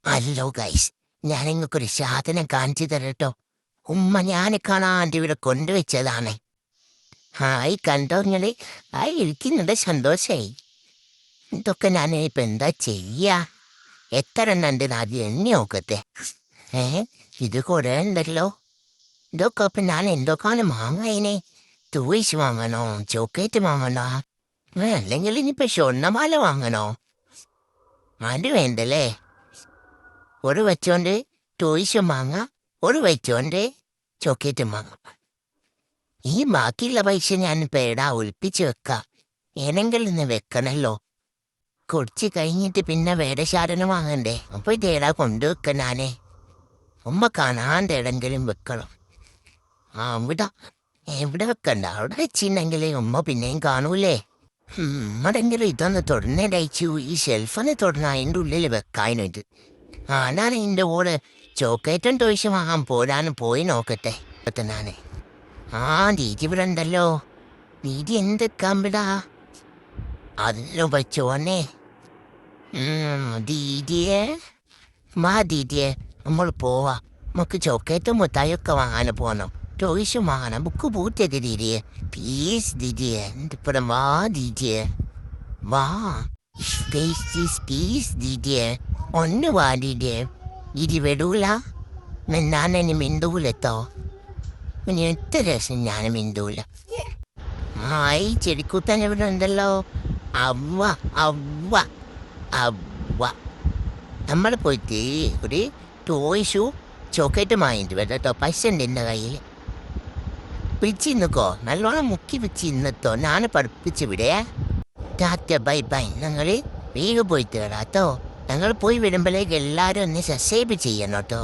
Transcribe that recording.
Hello guys, ഞാൻ നിങ്ങൾക്കൊരു സാധനം കാണിച്ചു തരട്ടോ. ഉമ്മ ഞാൻ കാണാണ്ട് ഇവിടെ കൊണ്ടുവച്ചതാണ്. ഹായ്, കണ്ടോ നിങ്ങള്? ഹായ്, ഇരിക്കുന്നുണ്ട്, സന്തോഷായി. ഇതൊക്കെ ഞാൻ ഇപ്പൊ എന്താ ചെയ്യാ? എത്ര എണ്ണുണ്ട് ആദ്യം എണ്ണി നോക്കത്തെ. ഏ ഇത് കുറേ ഉണ്ടല്ലോ. ഇതൊക്കെ ഇപ്പൊ ഞാൻ എന്തൊക്കെയാണ് വാങ്ങായിനെ? ടൂയിസ് വാങ്ങണോ? ചോക്ലേറ്റ് വാങ്ങണോ? അല്ലെങ്കിൽ ഇനിയിപ്പോ സ്വർണ്ണമാല വാങ്ങണോ? അത് വേണ്ടല്ലേ. ഒരു വെച്ചോണ്ട് ടോയ്സും വാങ്ങാം, ഒരു വെച്ചോണ്ട് ചോക്ലേറ്റും വാങ്ങാം. ഈ ബാക്കിയുള്ള പൈസ ഞാൻ പേടാ ഒളിപ്പിച്ച് വെക്കാം. ഏനെങ്കിലും ഇന്ന് വെക്കണല്ലോ. കുറച്ച് കഴിഞ്ഞിട്ട് പിന്നെ വേറെ സാധനം വാങ്ങണ്ടേ. അപ്പൊ ഇതേടാ കൊണ്ടുവെക്ക ഞാനേ. ഉമ്മ കാണാണ്ട് എവിടെങ്കിലും വെക്കണം. അവിടെ എവിടെ വെക്കണ്ട, അവിടെ വെച്ചിട്ടുണ്ടെങ്കിൽ ഉമ്മ പിന്നെയും കാണൂലേ. ഉമ്മടെങ്കിലും ഇതൊന്ന് തുറന്നേടയിച്ചു. ഈ ഷെൽഫൊന്ന് തുറന്ന അതിൻ്റെ ഉള്ളിൽ വെക്കാനായിട്ട്. ഞാൻ ഇതിൻ്റെ കൂടെ ചോക്ലേറ്റും ടോയ്സും വാങ്ങാൻ പോരാനും പോയി നോക്കട്ടെ. ഞാനേ ദീദി ഇവിടെ ഉണ്ടല്ലോ. ദീദി എന്തെക്കാൻ വിടാ? അതിലോ വെച്ചോന്നേ. ദീദിയെ ദീദിയെ നമ്മൾ പോവാ. നമുക്ക് ചോക്ലേറ്റും മുട്ടായൊക്കെ വാങ്ങാൻ പോകണം, ടോയ്സും വാങ്ങണം. ബുക്ക് പൂട്ടിയത് ദീദിയെ. പ്ലീസ് ദീദിയെ, എന്തിപ്പുറം വാ ദീദിയെ, വാ. പ്ലീസ് ദീദിയെ, ഒന്ന് വാ ദീദിയെ. ദീദി വിടൂല. ഞാനിനി മിണ്ടൂലട്ടോ. ഇനി എത്ര രസം ഞാൻ മിണ്ടൂല. ഈ ചെടിക്കൂത്താൻ ഇവിടെ ഉണ്ടല്ലോ. അവ്വ അവ്വ അവ്വ. നമ്മൾ പോയിട്ട് ഒരു ടോയ്സും ചോക്ലേറ്റും വാങ്ങിയിട്ട് വരട്ടോ. പൈസ ഉണ്ട് എൻ്റെ കയ്യിൽ. പിടിച്ചിന്നക്കോ, നല്ലോണം മുക്കി പിടിച്ചിന്നത്തോ. ഞാൻ പഠിപ്പിച്ച് വിടെ. Tata bye bye. ഞങ്ങൾ വേഗം പോയിട്ട് വരാട്ടോ. ഞങ്ങൾ പോയി വരുമ്പോഴേക്ക് എല്ലാവരും ഒന്ന് സബ്സ്ക്രൈബ് ചെയ്യണം കേട്ടോ.